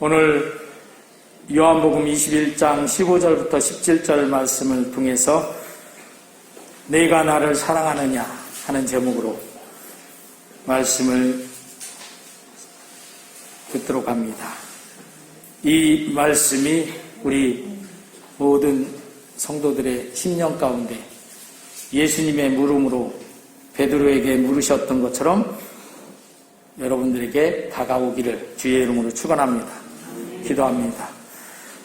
오늘 요한복음 21장 15절부터 17절 말씀을 통해서 내가 나를 사랑하느냐 하는 제목으로 말씀을 듣도록 합니다. 이 말씀이 우리 모든 성도들의 심령 가운데 예수님의 물음으로 베드로에게 물으셨던 것처럼 여러분들에게 다가오기를 주의 이름으로 축원합니다. 기도합니다.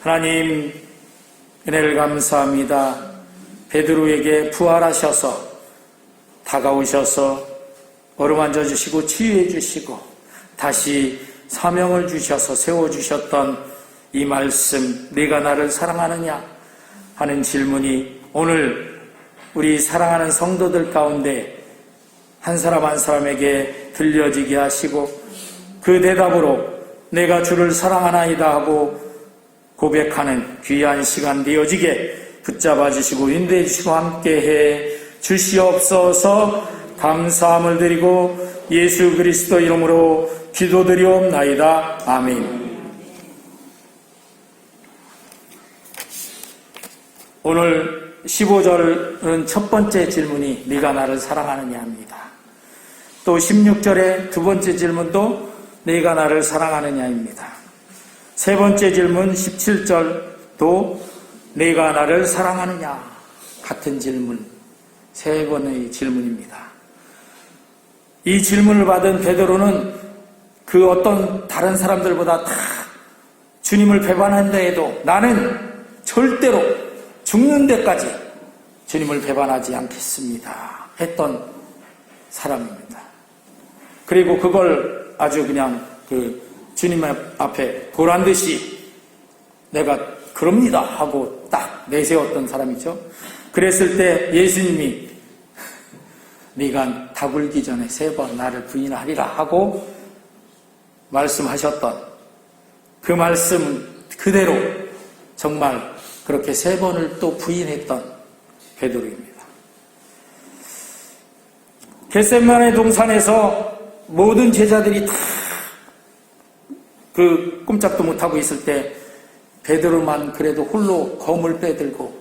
하나님, 은혜를 감사합니다. 베드로에게 부활하셔서 다가오셔서 어루만져 주시고 치유해 주시고 다시 사명을 주셔서 세워주셨던 이 말씀, 네가 나를 사랑하느냐 하는 질문이 오늘 우리 사랑하는 성도들 가운데 한 사람 한 사람에게 들려지게 하시고 그 대답으로 내가 주를 사랑하나이다 하고 고백하는 귀한 시간 되어지게 붙잡아 주시고 인도해 주시고 함께해 주시옵소서. 감사함을 드리고 예수 그리스도 이름으로 기도드리옵나이다. 아멘. 오늘 15절은 첫 번째 질문이 네가 나를 사랑하느냐 합니다. 또 16절의 두 번째 질문도 네가 나를 사랑하느냐입니다. 세 번째 질문 17절도 네가 나를 사랑하느냐 같은 질문, 세 번의 질문입니다. 이 질문을 받은 베드로는 그 어떤 다른 사람들보다 다 주님을 배반한다 해도 나는 절대로 죽는 데까지 주님을 배반하지 않겠습니다 했던 사람입니다. 그리고 그걸 아주 그냥 주님 앞에 보란듯이 내가 그럽니다 하고 딱 내세웠던 사람이죠. 그랬을 때 예수님이 네가 다 굴기 전에 3번 나를 부인하리라 하고 말씀하셨던 그 말씀 그대로 정말 그렇게 3번을 또 부인했던 베드로입니다. 겟세마네 동산에서 모든 제자들이 다 꼼짝도 못하고 있을 때 베드로만 그래도 홀로 검을 빼들고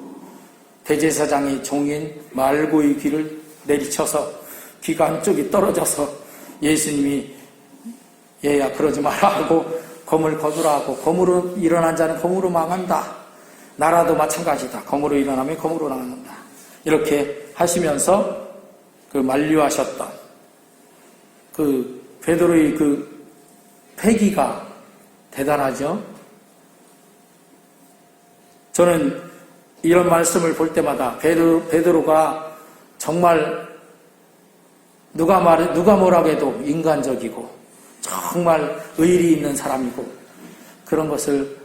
대제사장의 종인 말고의 귀를 내리쳐서 귀가 한쪽이 떨어져서 예수님이 얘야 그러지 마라 하고 검을 거두라 하고 검으로 일어난 자는 검으로 망한다. 나라도 마찬가지다. 검으로 일어나면 검으로 나간다. 이렇게 하시면서 만류하셨던 베드로의 패기가 대단하죠. 저는 이런 말씀을 볼 때마다 베드로가 정말 누가 뭐라고 해도 인간적이고 정말 의리 있는 사람이고 그런 것을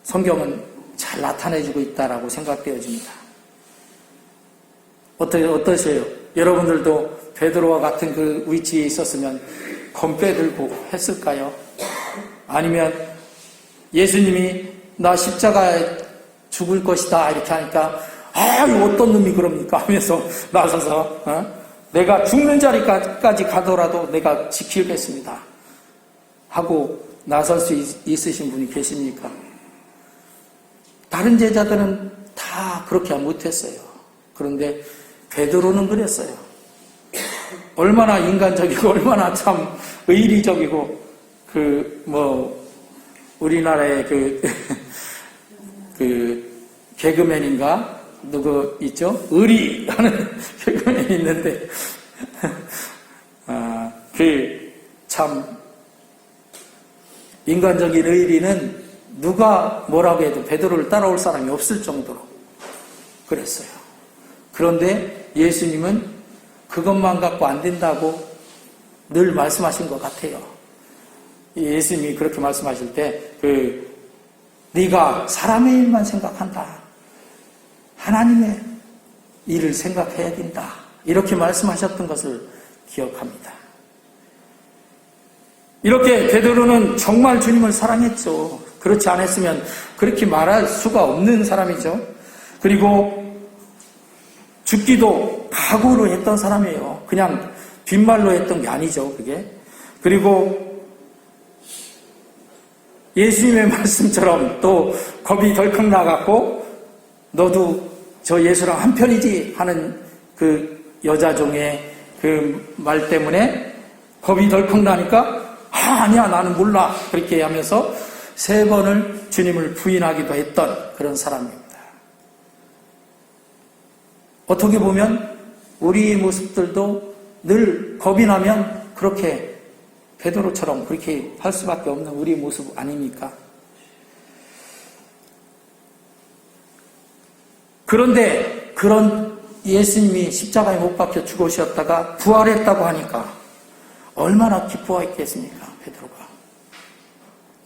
성경은 잘 나타내주고 있다라고 생각되어집니다. 어떠세요? 여러분들도 베드로와 같은 그 위치에 있었으면 검 빼들고 했을까요? 아니면 예수님이 나 십자가에 죽을 것이다 이렇게 하니까 이거 어떤 놈이 그럽니까 하면서 나서서 내가 죽는 자리까지 가더라도 내가 지키겠습니다 하고 나설 수 있으신 분이 계십니까? 다른 제자들은 다 그렇게 못했어요. 그런데 베드로는 그랬어요. 얼마나 인간적이고 얼마나 참 의리적이고 우리나라의 개그맨인가 누구 있죠? 의리 하는 개그맨이 있는데 참 인간적인 의리는 누가 뭐라고 해도 베드로를 따라올 사람이 없을 정도로 그랬어요. 그런데 예수님은 그것만 갖고 안 된다고 늘 말씀하신 것 같아요. 예수님이 그렇게 말씀하실 때 네가 사람의 일만 생각한다. 하나님의 일을 생각해야 된다. 이렇게 말씀하셨던 것을 기억합니다. 이렇게 베드로는 정말 주님을 사랑했죠. 그렇지 않았으면 그렇게 말할 수가 없는 사람이죠. 그리고 죽기도 각오로 했던 사람이에요. 그냥 빈말로 했던 게 아니죠, 그게. 그리고 예수님의 말씀처럼 또 겁이 덜컥 나갔고 너도 저 예수랑 한편이지 하는 그 여자종의 그 말 때문에 겁이 덜컥 나니까 아니야 나는 몰라 그렇게 하면서 3번을 주님을 부인하기도 했던 그런 사람입니다. 어떻게 보면 우리의 모습들도 늘 겁이 나면 그렇게 베드로처럼 그렇게 할 수밖에 없는 우리의 모습 아닙니까? 그런데 그런 예수님이 십자가에 못 박혀 죽으셨다가 부활했다고 하니까 얼마나 기뻐했겠습니까? 베드로가.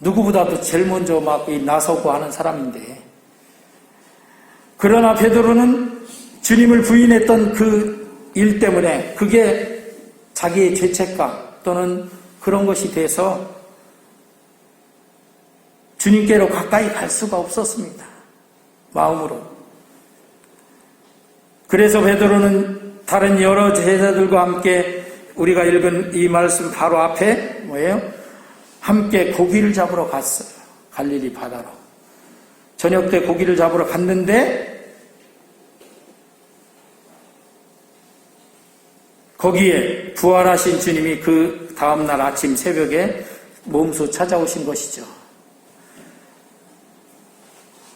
누구보다도 제일 먼저 막 나서고 하는 사람인데 그러나 베드로는 주님을 부인했던 그 일 때문에 그게 자기의 죄책감 또는 그런 것이 돼서 주님께로 가까이 갈 수가 없었습니다. 마음으로. 그래서 베드로는 다른 여러 제자들과 함께 우리가 읽은 이 말씀 바로 앞에 뭐예요? 함께 고기를 잡으러 갔어요. 갈릴리 바다로. 저녁 때 고기를 잡으러 갔는데 거기에 부활하신 주님이 그 다음날 아침 새벽에 몸소 찾아오신 것이죠.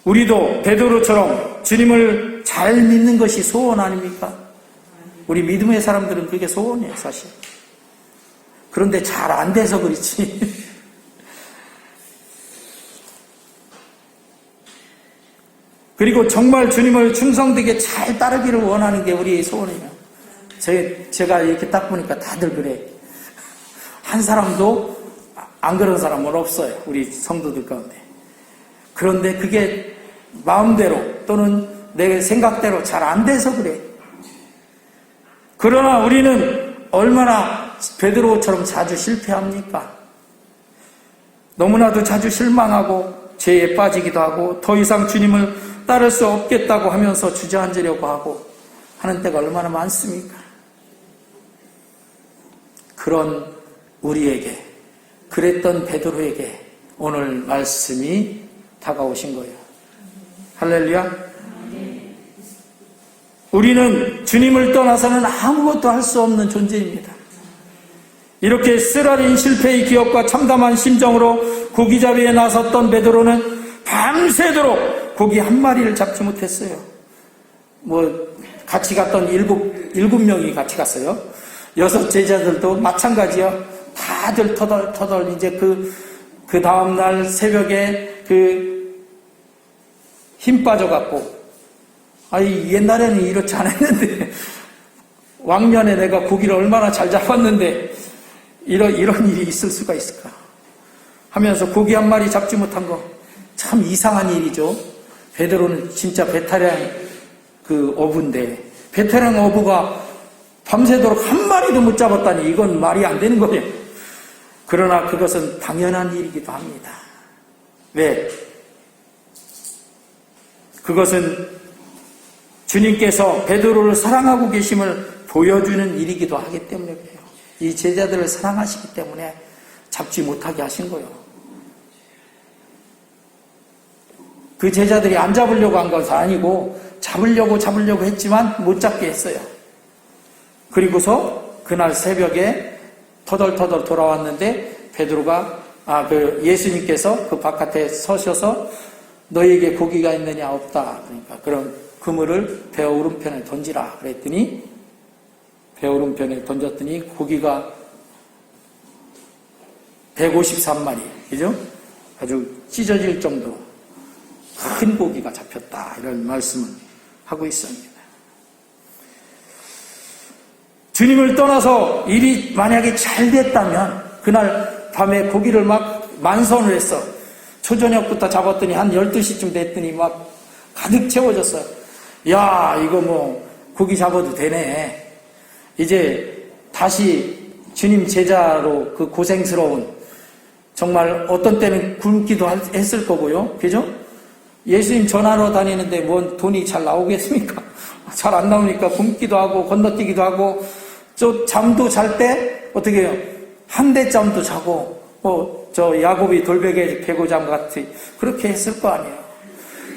우리도 베드로처럼 주님을 잘 믿는 것이 소원 아닙니까? 우리 믿음의 사람들은 그게 소원이에요, 사실. 그런데 잘 안 돼서 그렇지. 그리고 정말 주님을 충성되게 잘 따르기를 원하는 게 우리의 소원이에요. 제가 이렇게 딱 보니까 다들 그래. 한 사람도 안 그런 사람은 없어요. 우리 성도들 가운데. 그런데 그게 마음대로 또는 내 생각대로 잘 안 돼서 그래. 그러나 우리는 얼마나 베드로처럼 자주 실패합니까? 너무나도 자주 실망하고 죄에 빠지기도 하고 더 이상 주님을 따를 수 없겠다고 하면서 주저앉으려고 하고 하는 때가 얼마나 많습니까? 그런 우리에게, 그랬던 베드로에게 오늘 말씀이 다가오신 거예요. 할렐루야. 우리는 주님을 떠나서는 아무것도 할 수 없는 존재입니다. 이렇게 쓰라린 실패의 기억과 참담한 심정으로 고기잡이에 나섰던 베드로는 밤새도록 고기 한 마리를 잡지 못했어요. 같이 갔던 일곱 명이 같이 갔어요. 6 제자들도 마찬가지요. 다들 터덜 이제 그 다음날 새벽에 힘 빠져갖고, 옛날에는 이렇지 않았는데, 왕년에 내가 고기를 얼마나 잘 잡았는데, 이런 일이 있을 수가 있을까? 하면서 고기 한 마리 잡지 못한 거, 참 이상한 일이죠. 베드로는 진짜 베테랑 어부인데, 베테랑 어부가 밤새도록 한 마리도 못 잡았다니 이건 말이 안 되는 거예요. 그러나 그것은 당연한 일이기도 합니다. 왜? 그것은 주님께서 베드로를 사랑하고 계심을 보여주는 일이기도 하기 때문에 그래요. 이 제자들을 사랑하시기 때문에 잡지 못하게 하신 거예요. 그 제자들이 안 잡으려고 한 것은 아니고 잡으려고 했지만 못 잡게 했어요. 그리고서 그날 새벽에 터덜터덜 돌아왔는데 베드로가 예수님께서 그 바깥에 서셔서 너희에게 고기가 있느냐? 없다. 그러니까 그럼 그물을 배 오른편에 던지라 그랬더니 배 오른편에 던졌더니 고기가 153마리, 그죠? 아주 찢어질 정도로 큰 고기가 잡혔다. 이런 말씀을 하고 있습니다. 주님을 떠나서 일이 만약에 잘 됐다면 그날 밤에 고기를 막 만선을 했어. 초저녁부터 잡았더니 한 12시쯤 됐더니 막 가득 채워졌어요. 야, 이거 고기 잡아도 되네. 이제 다시 주님 제자로 그 고생스러운, 정말 어떤 때는 굶기도 했을 거고요. 그죠? 예수님 전하러 다니는데 뭔 돈이 잘 나오겠습니까? 잘 안 나오니까 굶기도 하고 건너뛰기도 하고, 저 잠도 잘 때 어떻게 해요? 한 대 잠도 자고 야곱이 돌베개 베고잠 같이 그렇게 했을 거 아니에요.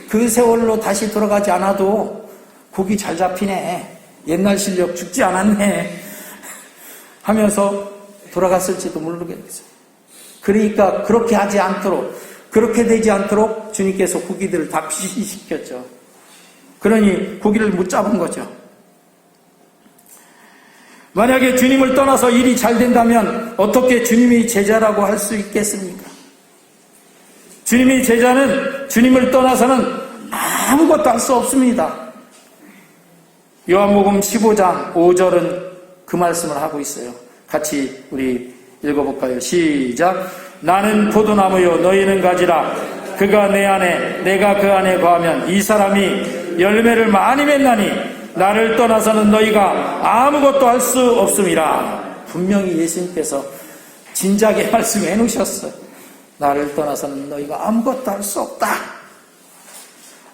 그 세월로 다시 돌아가지 않아도 고기 잘 잡히네, 옛날 실력 죽지 않았네 하면서 돌아갔을지도 모르겠어요. 그러니까 그렇게 하지 않도록, 그렇게 되지 않도록 주님께서 고기들을 다 피시켰죠. 그러니 고기를 못 잡은 거죠. 만약에 주님을 떠나서 일이 잘 된다면 어떻게 주님이 제자라고 할 수 있겠습니까? 주님이 제자는 주님을 떠나서는 아무것도 할 수 없습니다. 요한복음 15장 5절은 그 말씀을 하고 있어요. 같이 우리 읽어볼까요? 시작. 나는 포도나무요 너희는 가지라. 그가 내 안에 내가 그 안에 거하면 이 사람이 열매를 많이 맺나니 나를 떠나서는 너희가 아무것도 할 수 없음이라. 분명히 예수님께서 진작에 말씀해 놓으셨어요. 나를 떠나서는 너희가 아무것도 할 수 없다.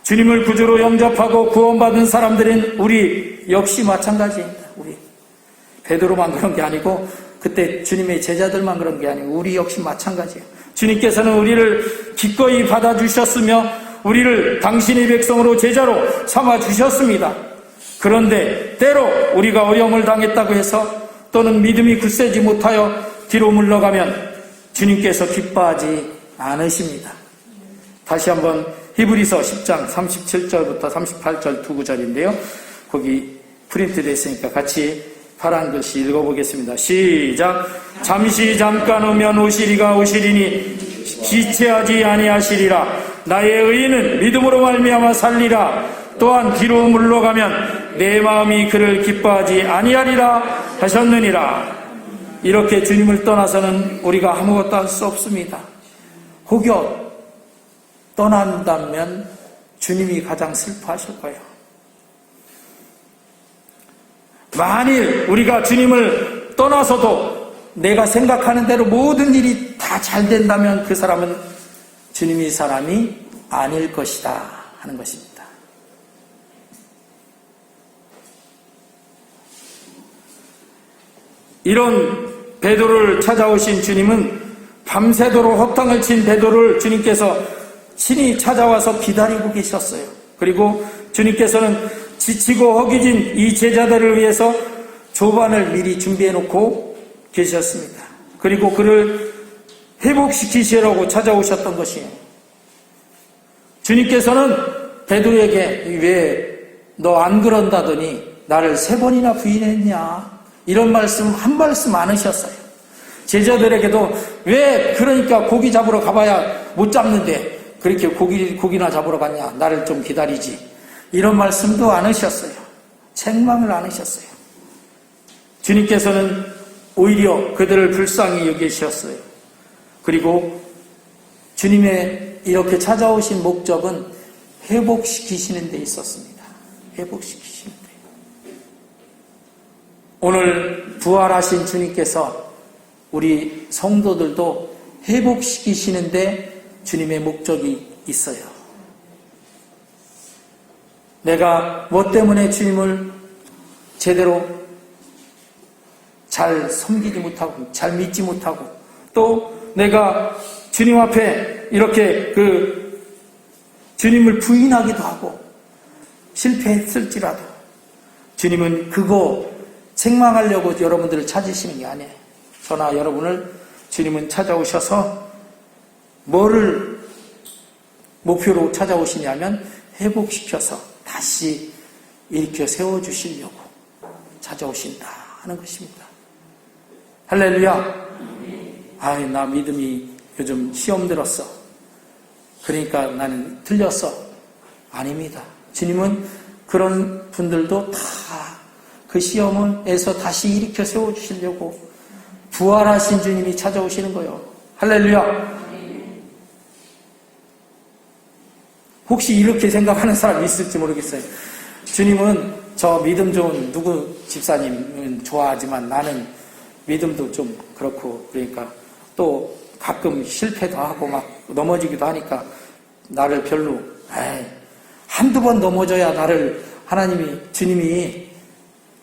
주님을 구주로 영접하고 구원받은 사람들은 우리 역시 마찬가지입니다. 우리 베드로만 그런 게 아니고 그때 주님의 제자들만 그런 게 아니고 우리 역시 마찬가지예요. 주님께서는 우리를 기꺼이 받아주셨으며 우리를 당신의 백성으로 제자로 삼아주셨습니다. 그런데 때로 우리가 어려움을 당했다고 해서 또는 믿음이 굳세지 못하여 뒤로 물러가면 주님께서 기뻐하지 않으십니다. 다시 한번 히브리서 10장 37절부터 38절 두 구절인데요. 거기 프린트 됐으니까 같이 파란 글씨 읽어보겠습니다. 시작. 잠시 잠깐 오면 오시리가 오시리니 지체하지 아니하시리라. 나의 의인은 믿음으로 말미암아 살리라. 또한 뒤로 물러가면 내 마음이 그를 기뻐하지 아니하리라 하셨느니라. 이렇게 주님을 떠나서는 우리가 아무것도 할 수 없습니다. 혹여 떠난다면 주님이 가장 슬퍼하실 거예요. 만일 우리가 주님을 떠나서도 내가 생각하는 대로 모든 일이 다 잘 된다면 그 사람은 주님의 사람이 아닐 것이다 하는 것입니다. 이런 베드로를 찾아오신 주님은 밤새도록 허탕을 친 베드로를 주님께서 친히 찾아와서 기다리고 계셨어요. 그리고 주님께서는 지치고 허기진 이 제자들을 위해서 조반을 미리 준비해 놓고 계셨습니다. 그리고 그를 회복시키시라고 찾아오셨던 것이에요. 주님께서는 베드로에게 왜 너 안 그런다더니 나를 3번이나 부인했냐, 이런 말씀 한 말씀 안 하셨어요. 제자들에게도 왜 그러니까 고기 잡으러 가봐야 못 잡는데 그렇게 고기나 잡으러 갔냐, 나를 좀 기다리지, 이런 말씀도 안 하셨어요. 책망을 안 하셨어요. 주님께서는 오히려 그들을 불쌍히 여기셨어요. 그리고 주님의 이렇게 찾아오신 목적은 회복시키시는 데 있었습니다. 회복시키시는 데. 오늘 부활하신 주님께서 우리 성도들도 회복시키시는데 주님의 목적이 있어요. 내가 뭐 때문에 주님을 제대로 잘 섬기지 못하고 잘 믿지 못하고 또 내가 주님 앞에 이렇게 주님을 부인하기도 하고 실패했을지라도 주님은 그거 책망하려고 여러분들을 찾으시는 게 아니에요. 저나 여러분을 주님은 찾아오셔서 뭐를 목표로 찾아오시냐면 회복시켜서 다시 일으켜 세워주시려고 찾아오신다 하는 것입니다. 할렐루야. 아이, 나 믿음이 요즘 시험 들었어. 그러니까 나는 틀렸어. 아닙니다. 주님은 그런 분들도 다 그 시험에서 다시 일으켜 세워주시려고 부활하신 주님이 찾아오시는 거예요. 할렐루야. 혹시 이렇게 생각하는 사람이 있을지 모르겠어요. 주님은 저 믿음 좋은 누구 집사님은 좋아하지만 나는 믿음도 좀 그렇고 그러니까 또 가끔 실패도 하고 막 넘어지기도 하니까 나를 별로 한두 번 넘어져야 나를 주님이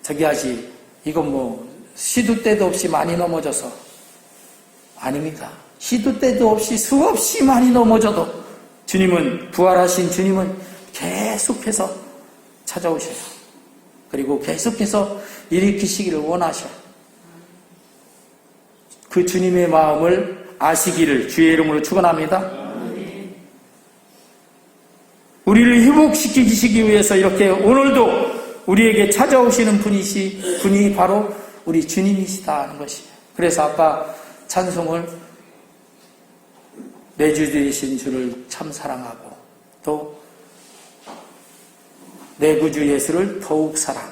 저기 하지, 이건 뭐 시도 때도 없이 많이 넘어져서. 아닙니다. 시도 때도 없이 수없이 많이 넘어져도 주님은, 부활하신 주님은 계속해서 찾아오셔요. 그리고 계속해서 일으키시기를 원하셔요. 그 주님의 마음을 아시기를 주의 이름으로 축원합니다. 우리를 회복시키시기 위해서 이렇게 오늘도 우리에게 찾아오시는 분이 바로 우리 주님이시다 하는 것이에요. 그래서 아까 찬송을 내 주 되신 주를 참 사랑하고 또 내 구주 예수를 더욱 사랑,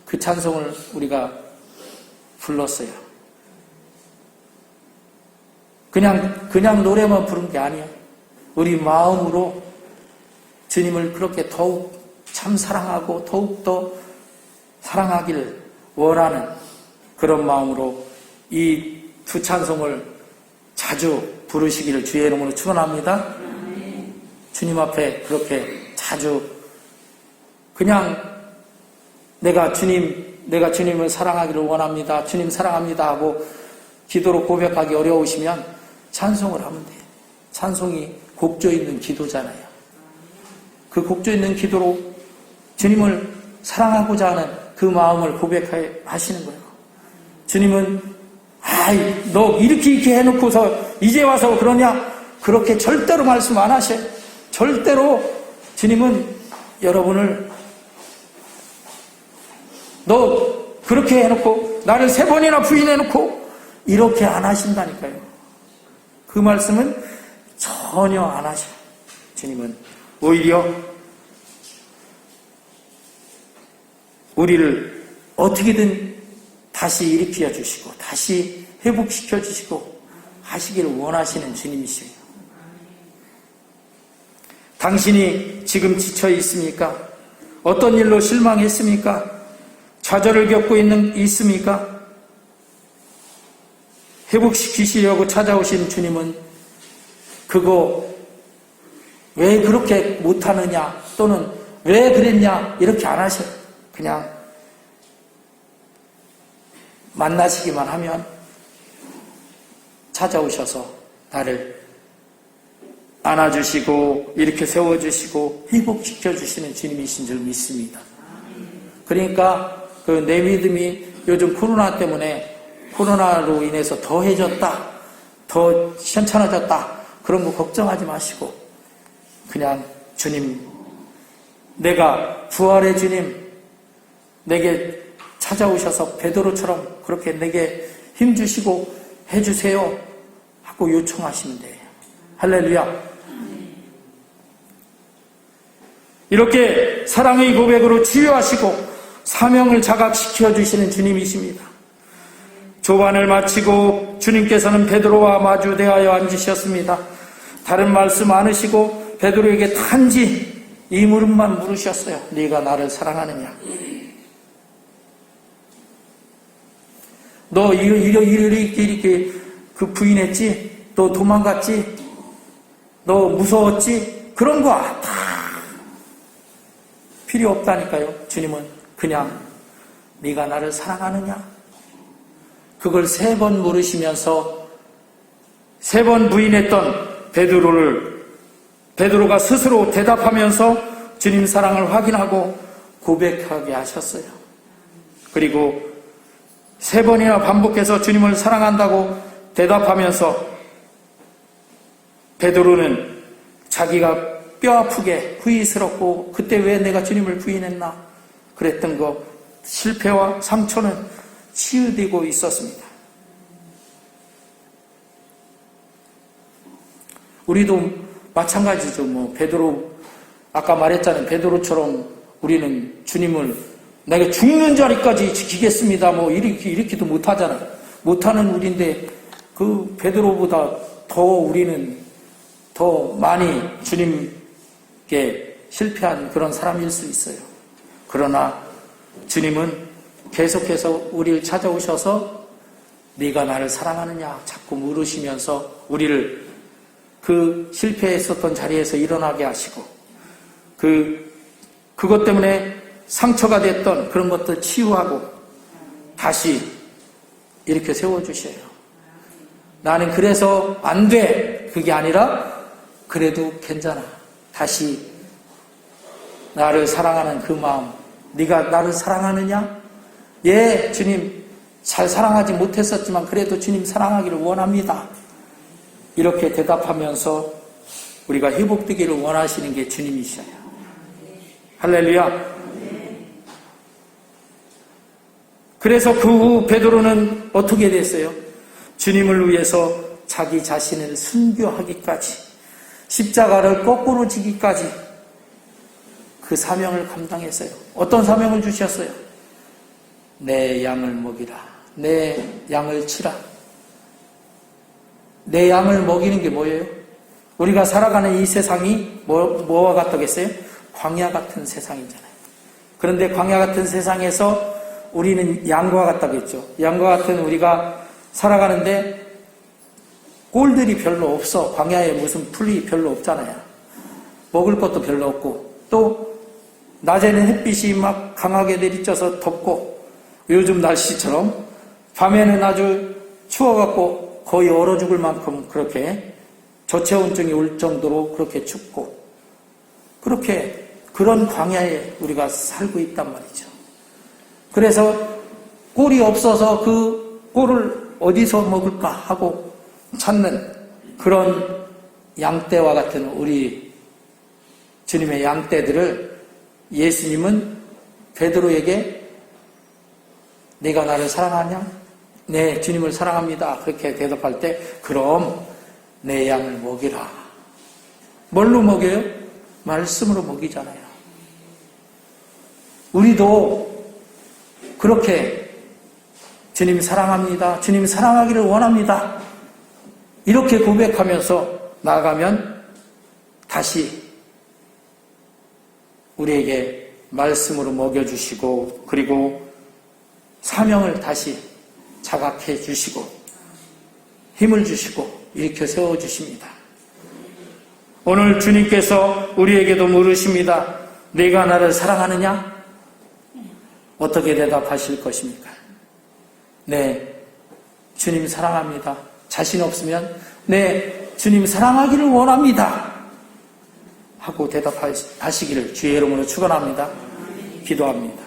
그 찬송을 우리가 불렀어요. 그냥 노래만 부른 게 아니에요. 우리 마음으로 주님을 그렇게 더욱 참 사랑하고 더욱더 사랑하기를 원하는 그런 마음으로 이 두 찬송을 자주 부르시기를 주의 이름으로 축원합니다. 주님 앞에 그렇게 자주 그냥 내가 주님을 사랑하기를 원합니다. 주님 사랑합니다 하고 기도로 고백하기 어려우시면 찬송을 하면 돼요. 찬송이 곡조 있는 기도잖아요. 그 곡조 있는 기도로 주님을 사랑하고자 하는 그 마음을 고백하시는 거예요. 주님은 너 이렇게 해놓고서 이제 와서 그러냐? 그렇게 절대로 말씀 안 하셔요. 절대로 주님은 여러분을 너 그렇게 해놓고 나를 3번이나 부인해놓고 이렇게 안 하신다니까요. 그 말씀은 전혀 안 하셔요. 주님은 오히려 우리를 어떻게든 다시 일으켜 주시고 다시 회복시켜 주시고 하시기를 원하시는 주님이시에요. 당신이 지금 지쳐 있습니까? 어떤 일로 실망했습니까? 좌절을 겪고 있습니까? 회복시키시려고 찾아오신 주님은 그거 왜 그렇게 못하느냐 또는 왜 그랬냐 이렇게 안 하셔요. 그냥 만나시기만 하면 찾아오셔서 나를 안아주시고 이렇게 세워주시고 회복시켜주시는 주님이신 줄 믿습니다. 그러니까 내 믿음이 요즘 코로나로 인해서 더해졌다, 더 현찮아졌다 그런 거 걱정하지 마시고 그냥 주님, 내가 부활의 주님 내게 찾아오셔서 베드로처럼 그렇게 내게 힘주시고 해주세요 하고 요청하시면 돼요. 할렐루야. 이렇게 사랑의 고백으로 치유하시고 사명을 자각시켜 주시는 주님이십니다. 조반을 마치고 주님께서는 베드로와 마주 대하여 앉으셨습니다. 다른 말씀 안 하시고 베드로에게 단지 이 물음만 물으셨어요. 네가 나를 사랑하느냐? 너 이렇게 그 부인했지? 너 도망갔지? 너 무서웠지? 그런 거 다 필요 없다니까요. 주님은 그냥 네가 나를 사랑하느냐? 그걸 3번 물으시면서 3번 부인했던 베드로가 스스로 대답하면서 주님 사랑을 확인하고 고백하게 하셨어요. 그리고 3번이나 반복해서 주님을 사랑한다고 대답하면서 베드로는 자기가 뼈아프게 후회스럽고 그때 왜 내가 주님을 부인했나 그랬던 거 실패와 상처는 치유되고 있었습니다. 우리도 마찬가지죠. 베드로 아까 말했잖아요. 베드로처럼 우리는 주님을 내가 죽는 자리까지 지키겠습니다. 이렇게도 못하잖아요. 못하는 우리인데 그 베드로보다 더 우리는 더 많이 주님께 실패한 그런 사람일 수 있어요. 그러나 주님은 계속해서 우리를 찾아오셔서 네가 나를 사랑하느냐 자꾸 물으시면서 우리를 그 실패했었던 자리에서 일어나게 하시고 그것 때문에 상처가 됐던 그런 것들 치유하고 다시 이렇게 세워주셔요. 나는 그래서 안 돼. 그게 아니라 그래도 괜찮아. 다시 나를 사랑하는 그 마음. 네가 나를 사랑하느냐? 예, 주님 잘 사랑하지 못했었지만 그래도 주님 사랑하기를 원합니다. 이렇게 대답하면서 우리가 회복되기를 원하시는 게 주님이셔요. 할렐루야. 그래서 그 후 베드로는 어떻게 됐어요? 주님을 위해서 자기 자신을 순교하기까지, 십자가를 거꾸로 지기까지 그 사명을 감당했어요. 어떤 사명을 주셨어요? 내 양을 먹이라. 내 양을 치라. 내 양을 먹이는 게 뭐예요? 우리가 살아가는 이 세상이 뭐와 같다겠어요? 광야 같은 세상이잖아요. 그런데 광야 같은 세상에서 우리는 양과 같다겠죠. 양과 같은 우리가 살아가는데 꼴들이 별로 없어. 광야에 무슨 풀이 별로 없잖아요. 먹을 것도 별로 없고, 또 낮에는 햇빛이 막 강하게 내리쳐서 덥고, 요즘 날씨처럼 밤에는 아주 추워갖고 거의 얼어 죽을 만큼 그렇게 저체온증이 올 정도로 그렇게 춥고, 그렇게 그런 광야에 우리가 살고 있단 말이죠. 그래서 꼴이 없어서 그 꼴을 어디서 먹을까 하고 찾는 그런 양떼와 같은 우리 주님의 양떼들을 예수님은 베드로에게 네가 나를 사랑하냐? 네, 주님을 사랑합니다. 그렇게 대답할 때 그럼 내 양을 먹이라. 뭘로 먹여요? 말씀으로 먹이잖아요. 우리도 그렇게 주님 사랑합니다. 주님 사랑하기를 원합니다. 이렇게 고백하면서 나아가면 다시 우리에게 말씀으로 먹여주시고, 그리고 사명을 다시 자각해 주시고 힘을 주시고 일으켜 세워주십니다. 오늘 주님께서 우리에게도 물으십니다. 네가 나를 사랑하느냐? 어떻게 대답하실 것입니까? 네, 주님 사랑합니다. 자신 없으면 네, 주님 사랑하기를 원합니다 하고 대답하시기를 주의 이름으로 축원합니다. 기도합니다.